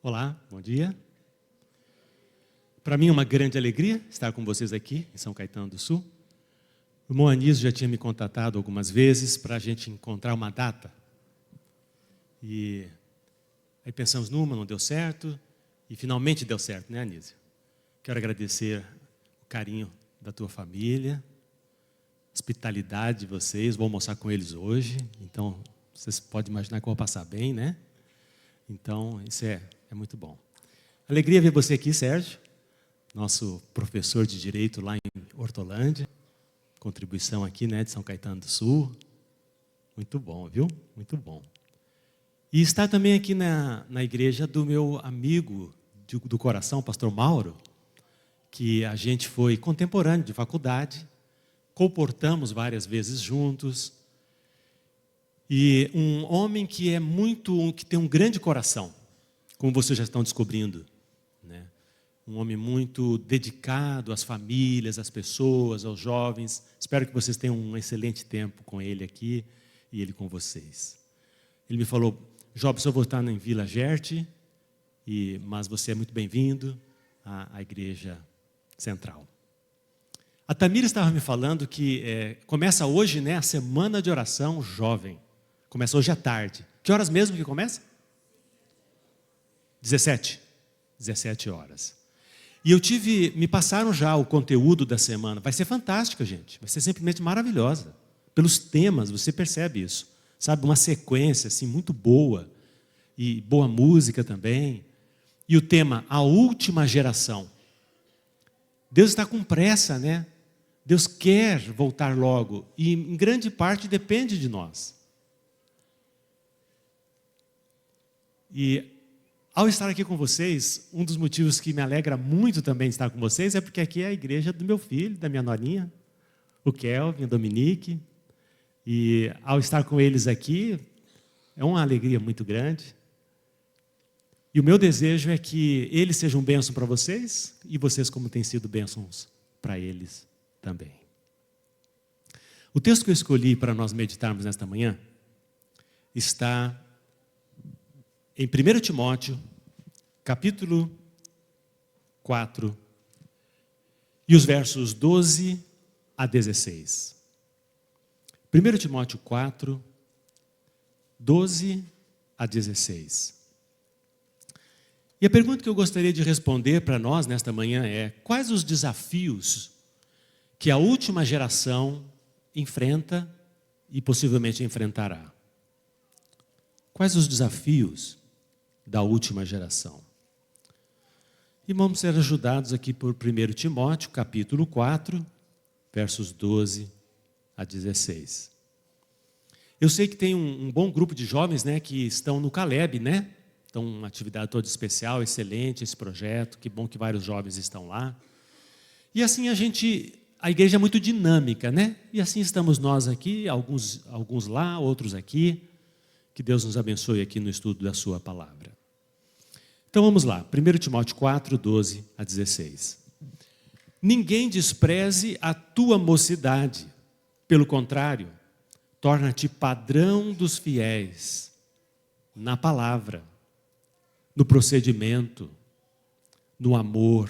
Olá, bom dia. Para mim é uma grande alegria estar com vocês aqui em São Caetano do Sul. O irmão Anísio já tinha me contatado algumas vezes para a gente encontrar uma data. E aí pensamos numa, não deu certo, e finalmente deu certo, né, Anísio? Quero agradecer o carinho da tua família, a hospitalidade de vocês, vou almoçar com eles hoje, então vocês podem imaginar que eu vou passar bem, né? Então, isso é muito bom. Alegria ver você aqui, Sérgio, nosso professor de Direito lá em Hortolândia, contribuição aqui, né, de São Caetano do Sul. Muito bom, viu? Muito bom. E estar também aqui na igreja do meu amigo do coração, pastor Mauro, que a gente foi contemporâneo de faculdade, comportamos várias vezes juntos, e um homem que que tem um grande coração, como vocês já estão descobrindo, né? Um homem muito dedicado às famílias, às pessoas, aos jovens. Espero que vocês tenham um excelente tempo com ele aqui e ele com vocês. Ele me falou: Jobson, eu vou estar em Vila Gerte, mas você é muito bem-vindo à Igreja Central. A Tamira estava me falando que começa hoje, né, a Semana de Oração Jovem. Começa hoje à tarde. Que horas mesmo que começa? 17 horas. E me passaram já o conteúdo da semana. Vai ser fantástica, gente. Vai ser simplesmente maravilhosa. Pelos temas, você percebe isso. Sabe, uma sequência assim muito boa. E boa música também. E o tema, a última geração. Deus está com pressa, né? Deus quer voltar logo. E em grande parte depende de nós. E ao estar aqui com vocês, um dos motivos que me alegra muito também de estar com vocês é porque aqui é a igreja do meu filho, da minha norinha, o Kelvin, a Dominique. E ao estar com eles aqui, é uma alegria muito grande. E o meu desejo é que eles sejam bênção para vocês e vocês como têm sido bênçãos para eles também. O texto que eu escolhi para nós meditarmos nesta manhã está em 1 Timóteo, capítulo 4, e os versos 12 a 16. 1 Timóteo 4, 12 a 16. E a pergunta que eu gostaria de responder para nós nesta manhã é: quais os desafios que a última geração enfrenta e possivelmente enfrentará? Quais os desafios da última geração? E vamos ser ajudados aqui por 1 Timóteo, capítulo 4, versos 12 a 16. Eu sei que tem um bom grupo de jovens, né, que estão no Caleb, né? Então, uma atividade toda especial, excelente esse projeto, que bom que vários jovens estão lá. E assim a igreja é muito dinâmica, né? E assim estamos nós aqui, alguns lá, outros aqui. Que Deus nos abençoe aqui no estudo da sua palavra. Então vamos lá, 1 Timóteo 4, 12 a 16. Ninguém despreze a tua mocidade, pelo contrário, torna-te padrão dos fiéis, na palavra, no procedimento, no amor,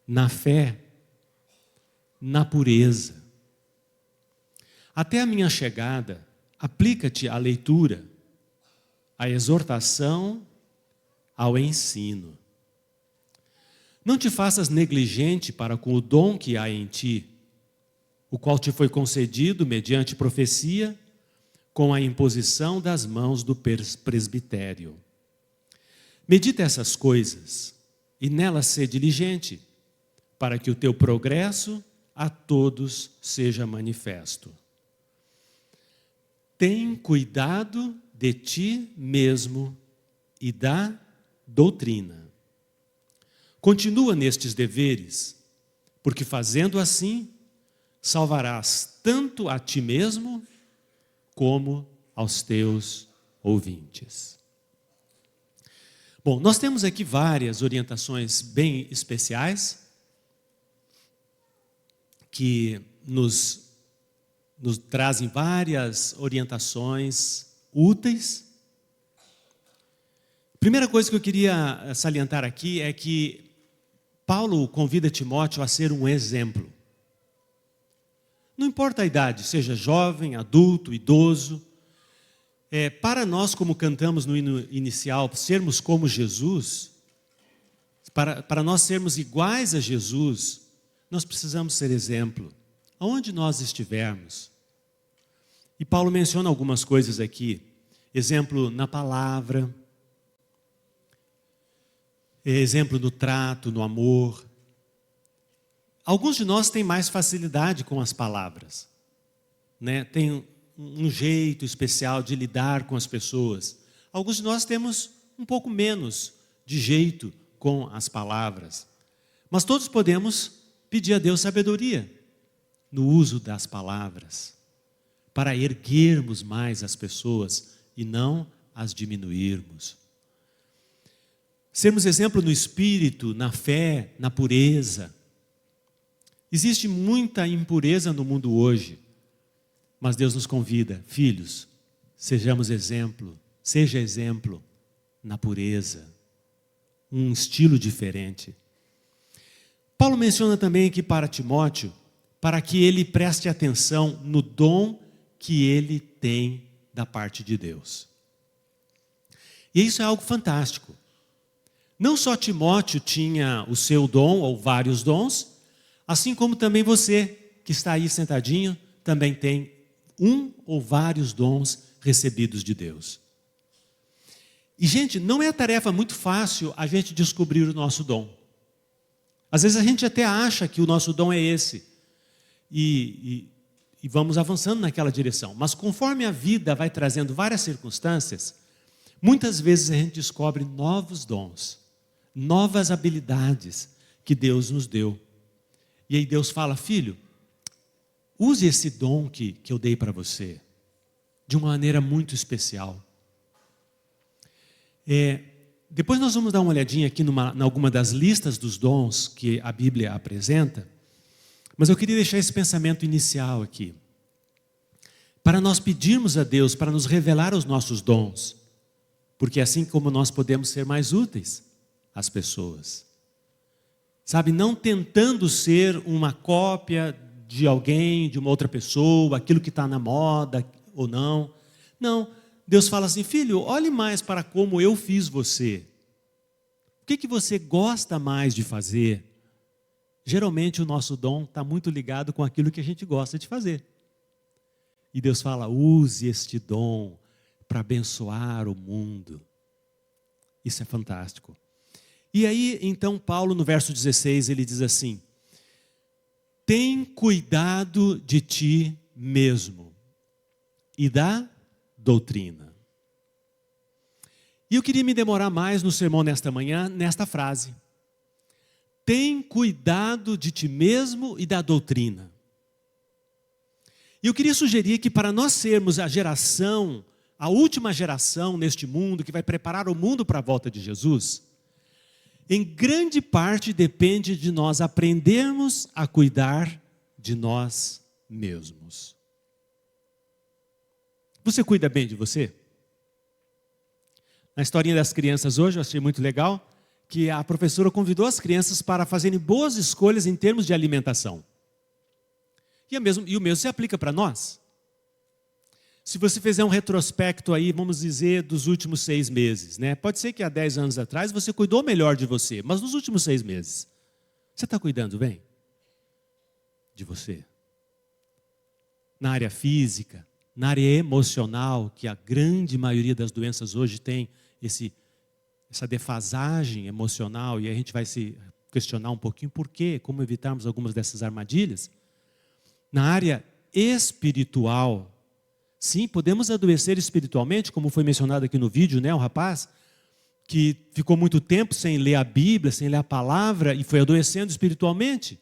na fé, na pureza. Até a minha chegada, aplica-te à leitura, à exortação, ao ensino. Não te faças negligente para com o dom que há em ti, o qual te foi concedido mediante profecia, com a imposição das mãos do presbitério. Medita essas coisas, e nelas sê diligente, para que o teu progresso a todos seja manifesto. Tem cuidado de ti mesmo e da doutrina. Continua nestes deveres, porque fazendo assim, salvarás tanto a ti mesmo, como aos teus ouvintes. Bom, nós temos aqui várias orientações bem especiais, que nos trazem várias orientações úteis Primeira coisa que eu queria salientar aqui é que Paulo convida Timóteo a ser um exemplo. Não importa a idade, seja jovem, adulto, idoso. Para nós, como cantamos no hino inicial, sermos como Jesus, para nós sermos iguais a Jesus, nós precisamos ser exemplo, aonde nós estivermos. E Paulo menciona algumas coisas aqui. Exemplo na palavra, exemplo no trato, no amor. Alguns de nós têm mais facilidade com as palavras, né? Tem um jeito especial de lidar com as pessoas. Alguns de nós temos um pouco menos de jeito com as palavras. Mas todos podemos pedir a Deus sabedoria no uso das palavras, para erguermos mais as pessoas e não as diminuirmos. Sermos exemplo no espírito, na fé, na pureza. Existe muita impureza no mundo hoje, mas Deus nos convida, filhos, sejamos exemplo, seja exemplo na pureza, um estilo diferente. Paulo menciona também aqui para Timóteo, para que ele preste atenção no dom que ele tem da parte de Deus. E isso é algo fantástico. Não só Timóteo tinha o seu dom, ou vários dons, assim como também você, que está aí sentadinho, também tem um ou vários dons recebidos de Deus. E, gente, não é tarefa muito fácil a gente descobrir o nosso dom. Às vezes a gente até acha que o nosso dom é esse. E vamos avançando naquela direção. Mas conforme a vida vai trazendo várias circunstâncias, muitas vezes a gente descobre novos dons, novas habilidades que Deus nos deu. E aí Deus fala, filho, use esse dom que eu dei para você, de uma maneira muito especial. Depois nós vamos dar uma olhadinha aqui em alguma das listas dos dons que a Bíblia apresenta, mas eu queria deixar esse pensamento inicial aqui. Para nós pedirmos a Deus para nos revelar os nossos dons, porque é assim como nós podemos ser mais úteis às pessoas. Sabe, não tentando ser uma cópia de alguém, de uma outra pessoa, aquilo que está na moda ou não. Não, Deus fala assim, filho, olhe mais para como eu fiz você. O que você gosta mais de fazer? Geralmente o nosso dom está muito ligado com aquilo que a gente gosta de fazer. E Deus fala, use este dom para abençoar o mundo. Isso é fantástico. E aí, então, Paulo, no verso 16, ele diz assim, tem cuidado de ti mesmo e da doutrina. E eu queria me demorar mais no sermão nesta manhã, nesta frase. Tem cuidado de ti mesmo e da doutrina. E eu queria sugerir que para nós sermos a geração, a última geração neste mundo, que vai preparar o mundo para a volta de Jesus, em grande parte depende de nós aprendermos a cuidar de nós mesmos. Você cuida bem de você? Na historinha das crianças hoje, eu achei muito legal, que a professora convidou as crianças para fazerem boas escolhas em termos de alimentação. E o mesmo se aplica para nós. Se você fizer um retrospecto aí, vamos dizer, dos últimos 6 meses, né? Pode ser que há 10 anos atrás você cuidou melhor de você, mas nos últimos 6 meses, você está cuidando bem de você? Na área física, na área emocional, que a grande maioria das doenças hoje tem essa defasagem emocional, e a gente vai se questionar um pouquinho por quê, como evitarmos algumas dessas armadilhas. Na área espiritual, sim, podemos adoecer espiritualmente, como foi mencionado aqui no vídeo, né? Um rapaz que ficou muito tempo sem ler a Bíblia, sem ler a palavra, e foi adoecendo espiritualmente.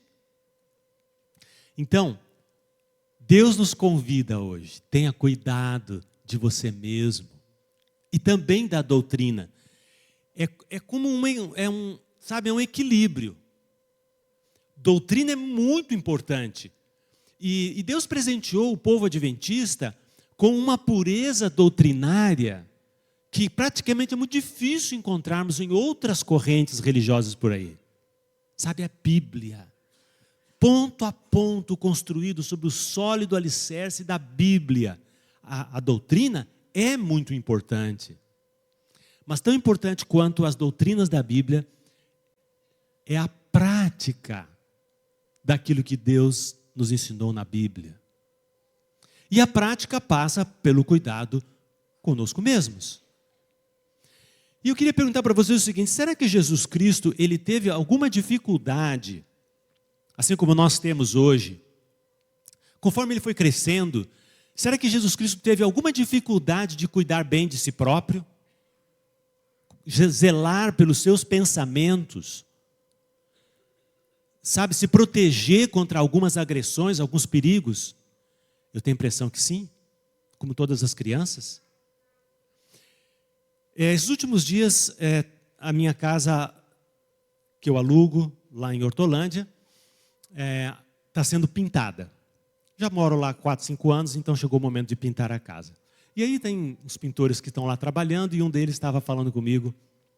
Então, Deus nos convida hoje, tenha cuidado de você mesmo, e também da doutrina. É como um equilíbrio. Doutrina é muito importante. E Deus presenteou o povo adventista com uma pureza doutrinária que praticamente é muito difícil encontrarmos em outras correntes religiosas por aí. Sabe, a Bíblia. Ponto a ponto construído sobre o sólido alicerce da Bíblia. A doutrina é muito importante. Mas tão importante quanto as doutrinas da Bíblia é a prática daquilo que Deus nos ensinou na Bíblia. E a prática passa pelo cuidado conosco mesmos. E eu queria perguntar para vocês o seguinte: será que Jesus Cristo ele teve alguma dificuldade, assim como nós temos hoje, conforme ele foi crescendo? Será que Jesus Cristo teve alguma dificuldade de cuidar bem de si próprio? Zelar pelos seus pensamentos? Sabe, se proteger contra algumas agressões, alguns perigos? Eu tenho a impressão que sim, como todas as crianças. Esses últimos dias, a minha casa, que eu alugo, lá em Hortolândia, está sendo pintada. Já moro lá há 4, 5 anos, então chegou o momento de pintar a casa. E aí tem uns pintores que estão lá trabalhando, e um deles estava falando comigo,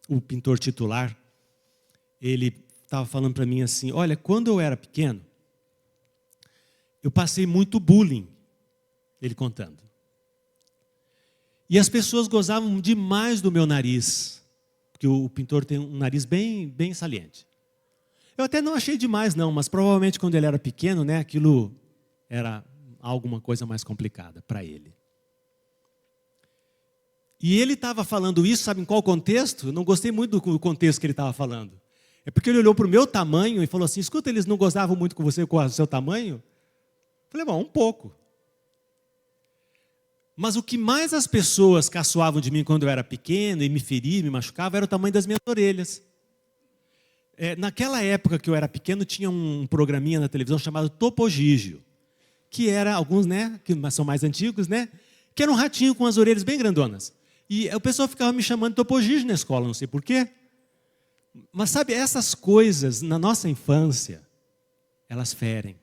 o pintor titular. Ele estava falando para mim assim: olha, quando eu era pequeno, eu passei muito bullying, ele contando. E as pessoas gozavam demais do meu nariz, porque o pintor tem um nariz bem, bem saliente. Eu até não achei demais não, mas provavelmente quando ele era pequeno, né, aquilo era alguma coisa mais complicada para ele. E ele estava falando isso, sabe em qual contexto? Eu não gostei muito do contexto que ele estava falando. É porque ele olhou para o meu tamanho e falou assim: escuta, eles não gozavam muito com você com o seu tamanho? Eu falei, bom, um pouco. Mas o que mais as pessoas caçoavam de mim quando eu era pequeno e me feria, me machucava, era o tamanho das minhas orelhas. Naquela época que eu era pequeno, tinha um programinha na televisão chamado Topogígio, que era, alguns, né, que são mais antigos, né, que era um ratinho com as orelhas bem grandonas. E o pessoal ficava me chamando de Topogígio na escola, não sei porquê. Mas sabe, essas coisas, na nossa infância, elas ferem.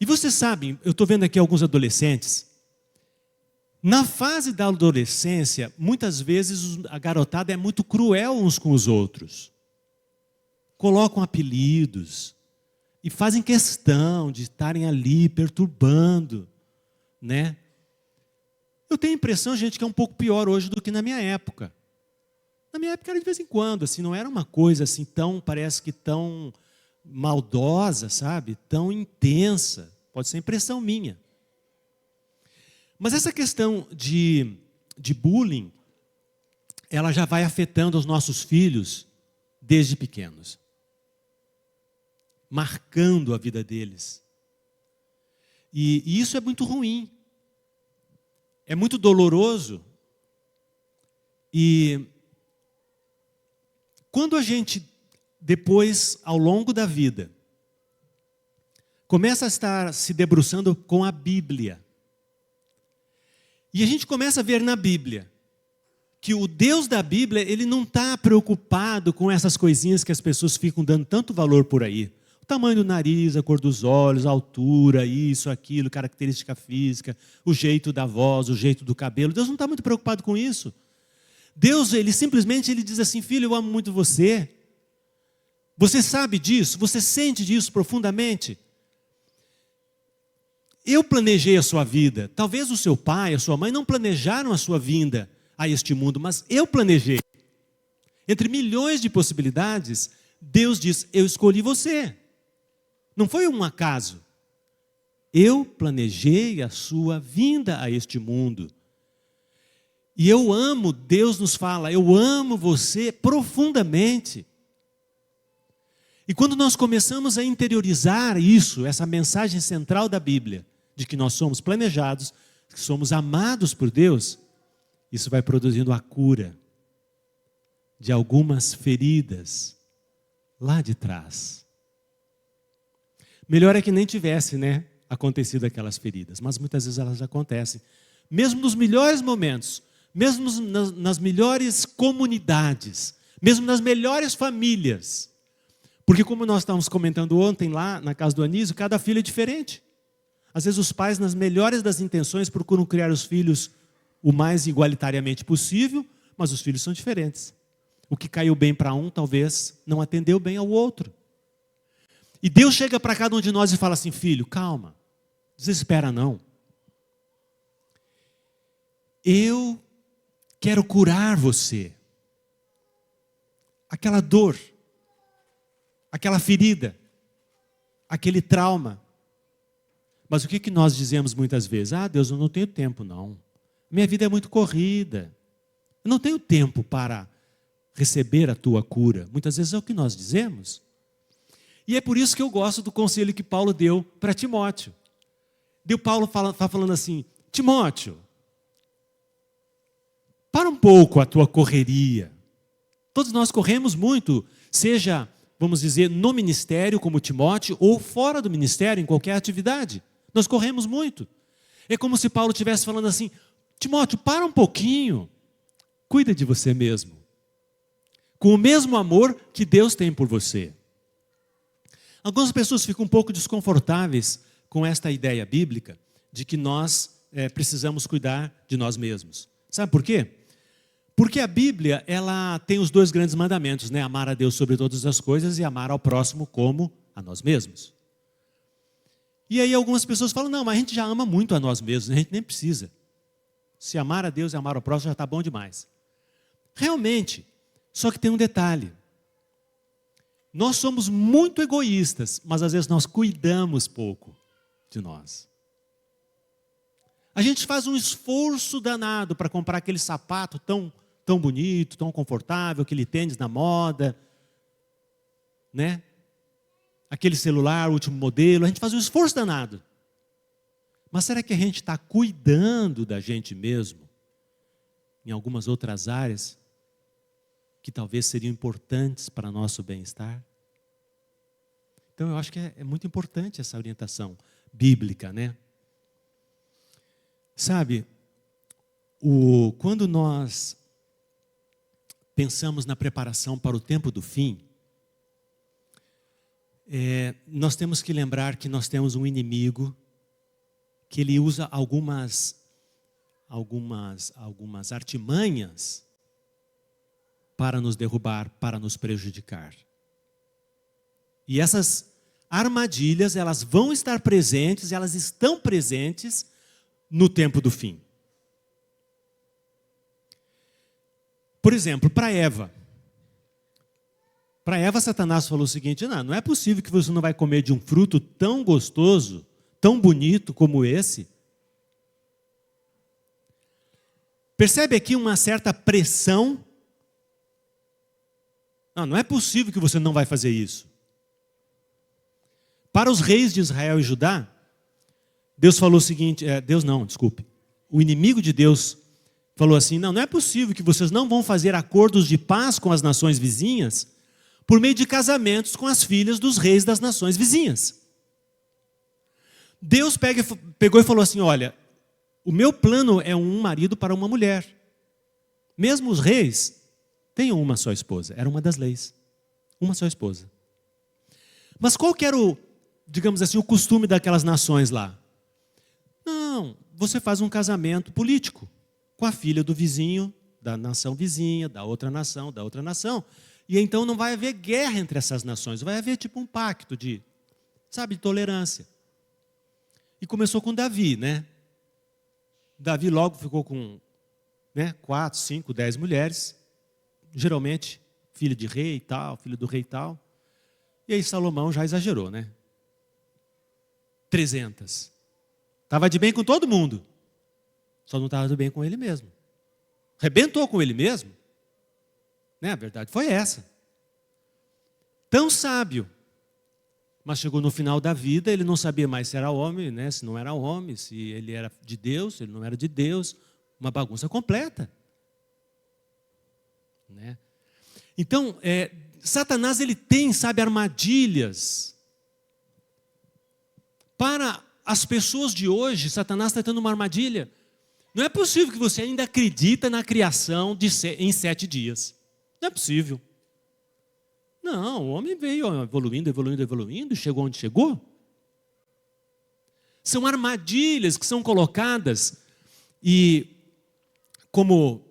E você sabe, eu estou vendo aqui alguns adolescentes, na fase da adolescência, muitas vezes a garotada é muito cruel uns com os outros. Colocam apelidos e fazem questão de estarem ali perturbando, né? Eu tenho a impressão, gente, que é um pouco pior hoje do que na minha época. Na minha época era de vez em quando, assim, não era uma coisa assim tão, parece que tão maldosa, sabe? Tão intensa. Pode ser impressão minha. Mas essa questão de bullying, ela já vai afetando os nossos filhos desde pequenos. Marcando a vida deles. E isso é muito ruim. É muito doloroso. E quando a gente, depois, ao longo da vida, começa a estar se debruçando com a Bíblia, e a gente começa a ver na Bíblia que o Deus da Bíblia, ele não está preocupado com essas coisinhas que as pessoas ficam dando tanto valor por aí. O tamanho do nariz, a cor dos olhos, a altura, isso, aquilo, característica física, o jeito da voz, o jeito do cabelo. Deus não está muito preocupado com isso. Deus, ele simplesmente diz assim: filho, eu amo muito você. Você sabe disso? Você sente disso profundamente? Eu planejei a sua vida. Talvez o seu pai, a sua mãe não planejaram a sua vinda a este mundo, mas eu planejei. Entre milhões de possibilidades, Deus diz: eu escolhi você. Não foi um acaso. Eu planejei a sua vinda a este mundo. E eu amo, Deus nos fala, eu amo você profundamente. E quando nós começamos a interiorizar isso, essa mensagem central da Bíblia, de que nós somos planejados, que somos amados por Deus, isso vai produzindo a cura de algumas feridas lá de trás. Melhor é que nem tivesse, né, acontecido aquelas feridas, mas muitas vezes elas acontecem. Mesmo nos melhores momentos, mesmo nas melhores comunidades, mesmo nas melhores famílias. Porque como nós estávamos comentando ontem lá na casa do Anísio, cada filho é diferente. Às vezes os pais, nas melhores das intenções, procuram criar os filhos o mais igualitariamente possível, mas os filhos são diferentes. O que caiu bem para um, talvez não atendeu bem ao outro. E Deus chega para cada um de nós e fala assim: filho, calma, desespera não. Eu quero curar você. Aquela dor, aquela ferida, aquele trauma. Mas o que nós dizemos muitas vezes? Ah, Deus, eu não tenho tempo não. Minha vida é muito corrida. Eu não tenho tempo para receber a tua cura. Muitas vezes é o que nós dizemos. E é por isso que eu gosto do conselho que Paulo deu para Timóteo. Paulo está falando assim: Timóteo, para um pouco a tua correria. Todos nós corremos muito, seja, vamos dizer, no ministério como Timóteo, ou fora do ministério, em qualquer atividade. Nós corremos muito. É como se Paulo estivesse falando assim: Timóteo, para um pouquinho, cuida de você mesmo, com o mesmo amor que Deus tem por você. Algumas pessoas ficam um pouco desconfortáveis com esta ideia bíblica de que nós precisamos cuidar de nós mesmos. Sabe por quê? Porque a Bíblia, ela tem os 2 grandes mandamentos, né? Amar a Deus sobre todas as coisas e amar ao próximo como a nós mesmos. E aí algumas pessoas falam: não, mas a gente já ama muito a nós mesmos, a gente nem precisa. Se amar a Deus e amar ao próximo já está bom demais. Realmente, só que tem um detalhe. Nós somos muito egoístas, mas às vezes nós cuidamos pouco de nós. A gente faz um esforço danado para comprar aquele sapato tão bonito, tão confortável, aquele tênis na moda, né? Aquele celular, último modelo, a gente faz um esforço danado. Mas será que a gente está cuidando da gente mesmo em algumas outras áreas que talvez seriam importantes para nosso bem-estar? Então eu acho que é muito importante essa orientação bíblica, né? Sabe, quando nós pensamos na preparação para o tempo do fim, nós temos que lembrar que nós temos um inimigo que ele usa algumas artimanhas para nos derrubar, para nos prejudicar. E essas armadilhas, elas vão estar presentes, elas estão presentes no tempo do fim. Por exemplo, para Eva. Para Eva, Satanás falou o seguinte: não é possível que você não vai comer de um fruto tão gostoso, tão bonito como esse. Percebe aqui uma certa pressão? Não é possível que você não vai fazer isso. Para os reis de Israel e Judá, Deus falou o seguinte, o inimigo de Deus falou assim: não é possível que vocês não vão fazer acordos de paz com as nações vizinhas por meio de casamentos com as filhas dos reis das nações vizinhas. Deus pegou e falou assim: olha, o meu plano é um marido para uma mulher. Mesmo os reis tenham uma só esposa, era uma das leis, uma só esposa. Mas qual que era digamos assim, o costume daquelas nações lá? Não, você faz um casamento político com a filha do vizinho, da nação vizinha, da outra nação, e então não vai haver guerra entre essas nações, vai haver tipo um pacto de tolerância. E começou com Davi, né? Davi logo ficou com 4, 5, 10 mulheres, geralmente filho de rei e tal, filho do rei e tal. E aí Salomão já exagerou, né? 300. Estava de bem com todo mundo, só não estava de bem com ele mesmo. Rebentou com ele mesmo. Né? A verdade foi essa. Tão sábio, mas chegou no final da vida, ele não sabia mais se era homem, né? Se não era homem, se ele era de Deus, se ele não era de Deus. Uma bagunça completa. Né? Então, Satanás ele tem, armadilhas. Para as pessoas de hoje, Satanás está tendo uma armadilha. Não é possível que você ainda acredita na criação em 7 dias. Não é possível. Não, o homem veio evoluindo, chegou onde chegou. São armadilhas que são colocadas e como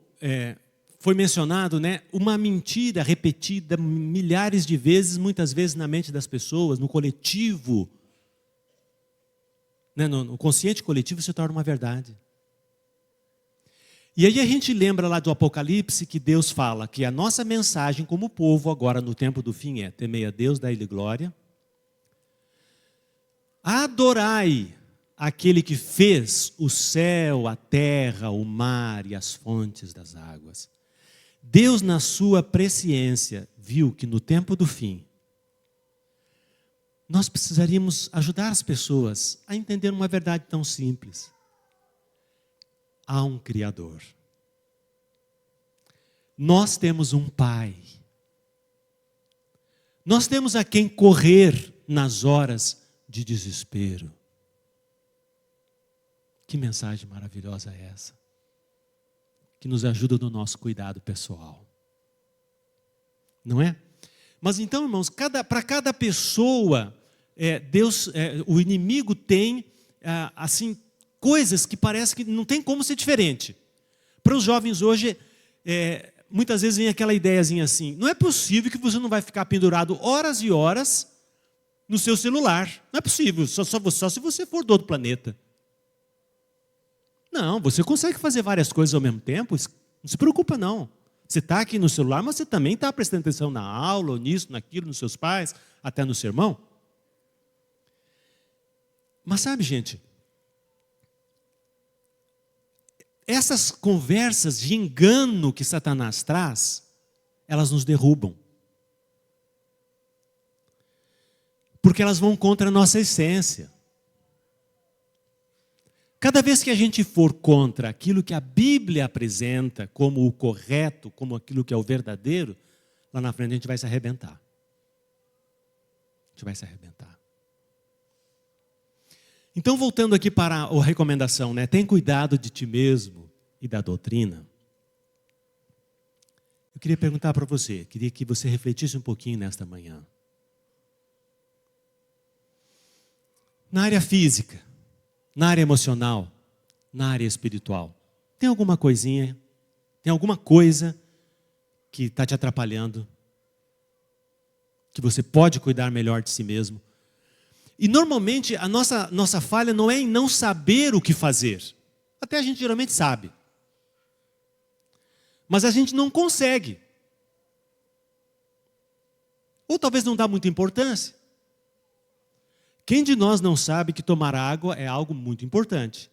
foi mencionado, né, uma mentira repetida milhares de vezes, muitas vezes na mente das pessoas, no coletivo, né, no consciente coletivo se torna uma verdade. E aí a gente lembra lá do Apocalipse que Deus fala que a nossa mensagem como povo agora no tempo do fim é: temei a Deus, dai-lhe glória, adorai aquele que fez o céu, a terra, o mar e as fontes das águas. Deus, na sua presciência, viu que no tempo do fim, nós precisaríamos ajudar as pessoas a entender uma verdade tão simples. Há um Criador. Nós temos um Pai. Nós temos a quem correr nas horas de desespero. Que mensagem maravilhosa é essa? Que nos ajuda no nosso cuidado pessoal. Não é? Mas então, irmãos, para cada pessoa, Deus, o inimigo tem, assim, coisas que parece que não tem como ser diferente. Para os jovens hoje, muitas vezes vem aquela ideiazinha assim: não é possível que você não vai ficar pendurado horas e horas no seu celular. Não é possível, só se você for do outro planeta. Não, você consegue fazer várias coisas ao mesmo tempo, não se preocupa não. Você está aqui no celular, mas você também está prestando atenção na aula, ou nisso, naquilo, nos seus pais, até no sermão. Mas sabe, gente, essas conversas de engano que Satanás traz, elas nos derrubam. Porque elas vão contra a nossa essência. Cada vez que a gente for contra aquilo que a Bíblia apresenta como o correto, como aquilo que é o verdadeiro, lá na frente a gente vai se arrebentar. A gente vai se arrebentar. Então, voltando aqui para a recomendação, né? Tem cuidado de ti mesmo e da doutrina. Eu queria perguntar para você, queria que você refletisse um pouquinho nesta manhã. Na área física, na área emocional, na área espiritual, tem alguma coisinha, tem alguma coisa que está te atrapalhando, que você pode cuidar melhor de si mesmo? E normalmente a nossa falha não é em não saber o que fazer. Até a gente geralmente sabe. Mas a gente não consegue. Ou talvez não dá muita importância. Quem de nós não sabe que tomar água é algo muito importante?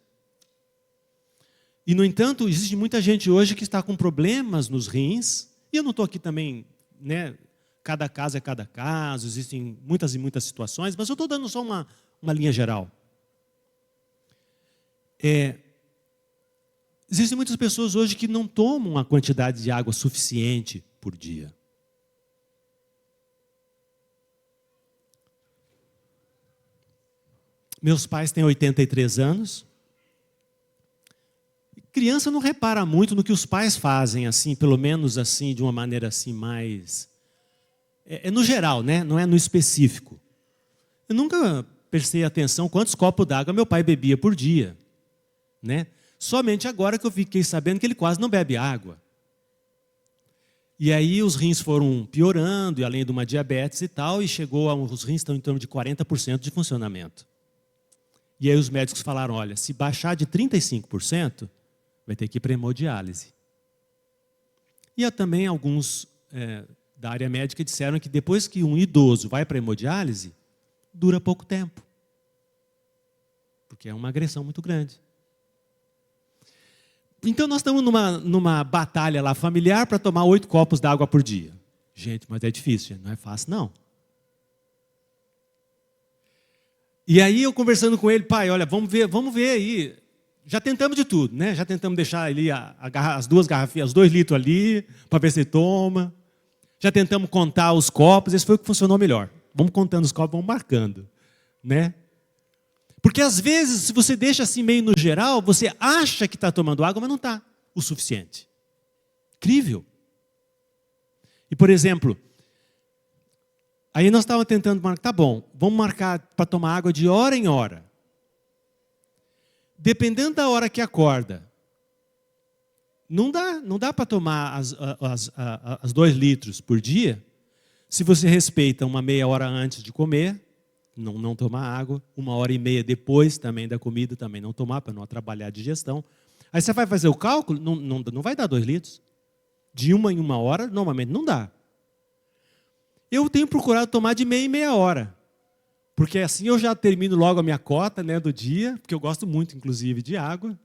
E, no entanto, existe muita gente hoje que está com problemas nos rins. E eu não estou aqui também, né? Cada caso é cada caso, existem muitas e muitas situações, mas eu estou dando só uma linha geral. Existem muitas pessoas hoje que não tomam uma quantidade de água suficiente por dia. Meus pais têm 83 anos. Criança não repara muito no que os pais fazem, assim, pelo menos assim, de uma maneira assim mais... no geral, né? Não é no específico. Eu nunca prestei atenção quantos copos d'água meu pai bebia por dia, né? Somente agora que eu fiquei sabendo que ele quase não bebe água. E aí os rins foram piorando, e além de uma diabetes e tal, e os rins estão em torno de 40% de funcionamento. E aí os médicos falaram: olha, se baixar de 35%, vai ter que ir para hemodiálise. E há também alguns da área médica disseram que depois que um idoso vai para hemodiálise, dura pouco tempo. Porque é uma agressão muito grande. Então nós estamos numa batalha lá familiar para tomar 8 copos d'água por dia. Gente, mas é difícil, não é fácil não. E aí eu conversando com ele: pai, olha, vamos ver aí. Já tentamos de tudo, né? Já tentamos deixar ali as 2 garrafinhas, os 2 litros ali, para ver se ele toma. Já tentamos contar os copos, esse foi o que funcionou melhor. Vamos contando os copos, vamos marcando, né? Porque às vezes, se você deixa assim meio no geral, você acha que está tomando água, mas não está o suficiente. Incrível. E, por exemplo, aí nós estávamos tentando marcar, tá bom, vamos marcar para tomar água de hora em hora. Dependendo da hora que acorda, não dá para tomar as 2 litros por dia se você respeita uma meia hora antes de comer, não tomar água, 1h30 depois também da comida, também não tomar, para não atrapalhar a digestão. Aí você vai fazer o cálculo, não vai dar 2 litros. De 1 em 1 hora, normalmente não dá. Eu tenho procurado tomar de meia em meia hora, porque assim eu já termino logo a minha cota, né, do dia, porque eu gosto muito, inclusive, de água.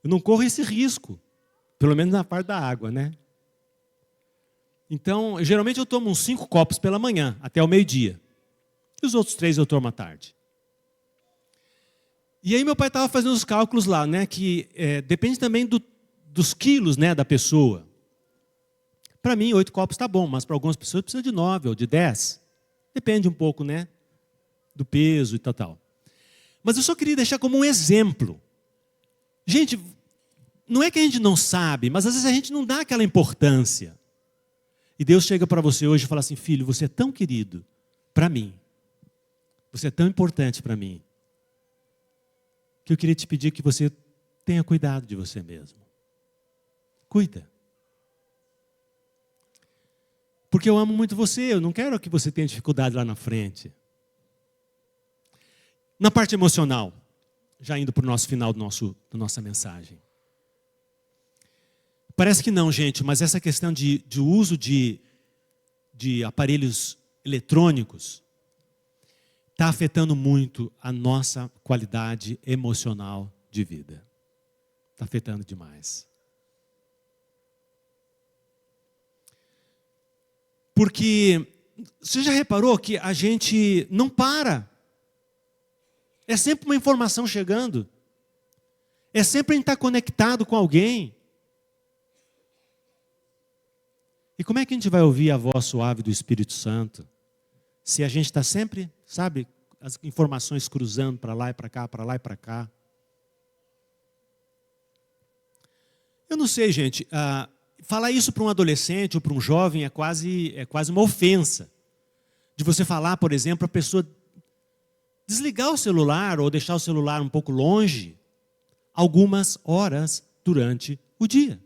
Eu não corro esse risco, pelo menos na parte da água, né? Então, geralmente eu tomo uns 5 copos pela manhã, até o meio-dia. E os outros 3 eu tomo à tarde. E aí meu pai estava fazendo os cálculos lá, né, que depende também dos quilos, né, da pessoa. Para mim, 8 copos está bom, mas para algumas pessoas precisa de 9 ou de 10. Depende um pouco, né, do peso e tal. Mas eu só queria deixar como um exemplo. Gente, não é que a gente não sabe, mas às vezes a gente não dá aquela importância. E Deus chega para você hoje e fala assim: filho, você é tão querido para mim. Você é tão importante para mim, que eu queria te pedir que você tenha cuidado de você mesmo. Cuida. Porque eu amo muito você, eu não quero que você tenha dificuldade lá na frente. Na parte emocional, já indo para o nosso final da nossa mensagem. Parece que não, gente, mas essa questão de uso de aparelhos eletrônicos está afetando muito a nossa qualidade emocional de vida. Está afetando demais. Porque você já reparou que a gente não para? É sempre uma informação chegando. É sempre a gente estar conectado com alguém. E como é que a gente vai ouvir a voz suave do Espírito Santo se a gente está sempre, sabe, as informações cruzando para lá e para cá, para lá e para cá? Eu não sei, gente, falar isso para um adolescente ou para um jovem é quase uma ofensa. De você falar, por exemplo, a pessoa desligar o celular ou deixar o celular um pouco longe algumas horas durante o dia.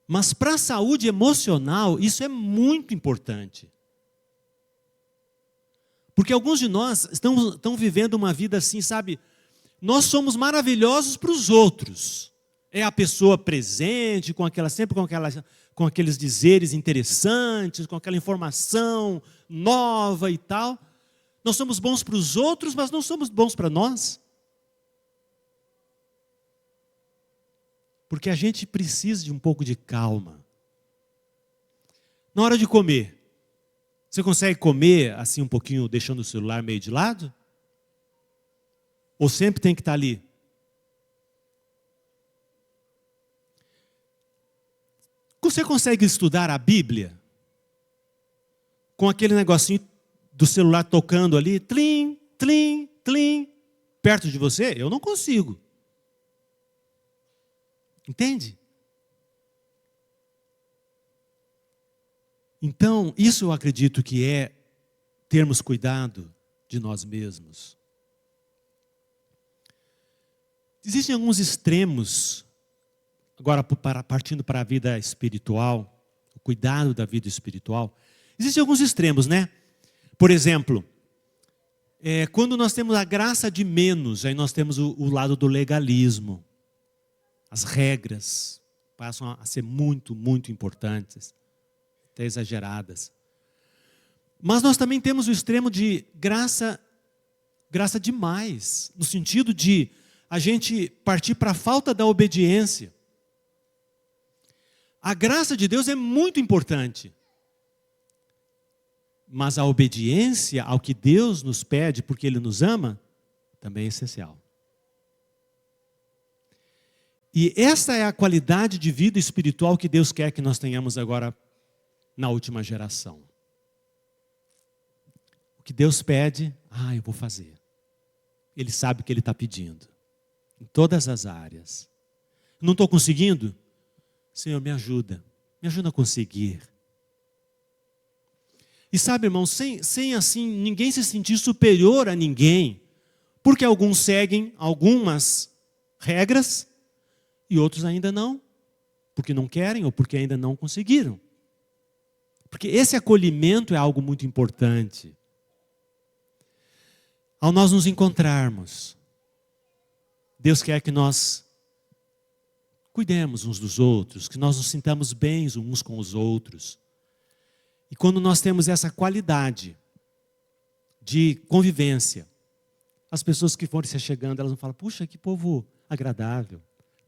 Mas para a saúde emocional, isso é muito importante. Porque alguns de nós estão vivendo uma vida assim, sabe? Nós somos maravilhosos para os outros. É a pessoa presente, sempre com aqueles dizeres interessantes, com aquela informação nova e tal. Nós somos bons para os outros, mas não somos bons para nós. Porque a gente precisa de um pouco de calma. Na hora de comer, você consegue comer assim um pouquinho, deixando o celular meio de lado? Ou sempre tem que estar ali? Você consegue estudar a Bíblia com aquele negocinho do celular tocando ali, tlim, tlim, tlim, perto de você? Eu não consigo. Entende? Então, isso eu acredito que é termos cuidado de nós mesmos. Existem alguns extremos, agora partindo para a vida espiritual, o cuidado da vida espiritual. Existem alguns extremos, né? Por exemplo, quando nós temos a graça de menos, aí nós temos o lado do legalismo. As regras passam a ser muito, muito importantes, até exageradas. Mas nós também temos o extremo de graça demais, no sentido de a gente partir para a falta da obediência. A graça de Deus é muito importante, mas a obediência ao que Deus nos pede, porque Ele nos ama, também é essencial. E essa é a qualidade de vida espiritual que Deus quer que nós tenhamos agora na última geração. O que Deus pede, eu vou fazer. Ele sabe o que Ele está pedindo. Em todas as áreas. Não estou conseguindo? Senhor, me ajuda. Me ajuda a conseguir. E sabe, irmão, sem assim, ninguém se sentir superior a ninguém. Porque alguns seguem algumas regras, e outros ainda não, porque não querem ou porque ainda não conseguiram. Porque esse acolhimento é algo muito importante. Ao nós nos encontrarmos, Deus quer que nós cuidemos uns dos outros, que nós nos sintamos bem uns com os outros. E quando nós temos essa qualidade de convivência, as pessoas que forem se chegando, elas vão falar, puxa, que povo agradável,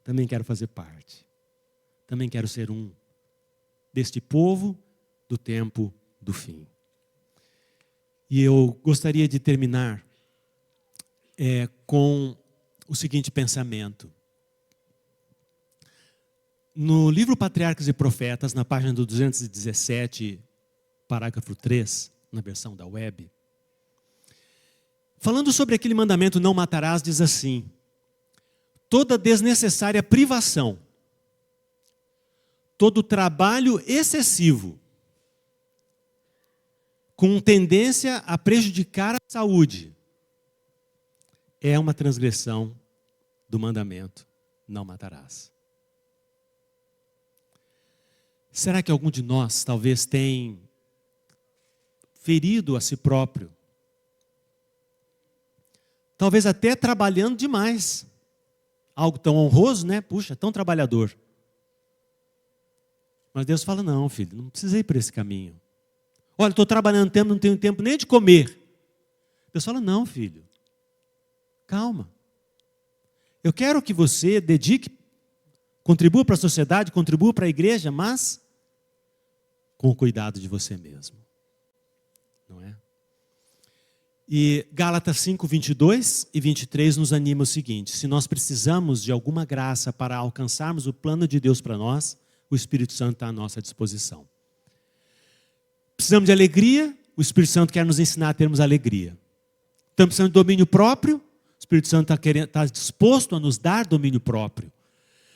também quero fazer parte. Também quero ser um deste povo do tempo do fim. E eu gostaria de terminar com o seguinte pensamento. No livro Patriarcas e Profetas, na página do 217, parágrafo 3, na versão da web, falando sobre aquele mandamento não matarás, diz assim: toda desnecessária privação, todo trabalho excessivo, com tendência a prejudicar a saúde, é uma transgressão do mandamento não matarás. Será que algum de nós talvez tenha ferido a si próprio? Talvez até trabalhando demais. Algo tão honroso, né? Puxa, tão trabalhador. Mas Deus fala, não, filho, não precisa ir por esse caminho. Olha, estou trabalhando tempo, não tenho tempo nem de comer. Deus fala, não, filho. Calma. Eu quero que você dedique, contribua para a sociedade, contribua para a igreja, mas com o cuidado de você mesmo. Não é? E Gálatas 5, 22 e 23 nos anima o seguinte: se nós precisamos de alguma graça para alcançarmos o plano de Deus para nós, o Espírito Santo está à nossa disposição. Precisamos de alegria, o Espírito Santo quer nos ensinar a termos alegria. Estamos precisando de domínio próprio, o Espírito Santo está disposto a nos dar domínio próprio.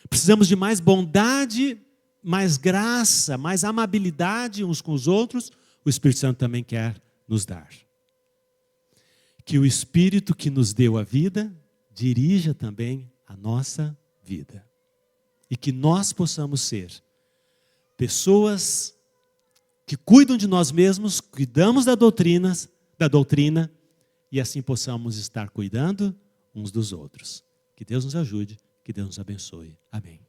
Precisamos de mais bondade, mais graça, mais amabilidade uns com os outros, o Espírito Santo também quer nos dar. Que o Espírito que nos deu a vida, dirija também a nossa vida. E que nós possamos ser pessoas que cuidam de nós mesmos, cuidamos da doutrina, e assim possamos estar cuidando uns dos outros. Que Deus nos ajude, que Deus nos abençoe. Amém.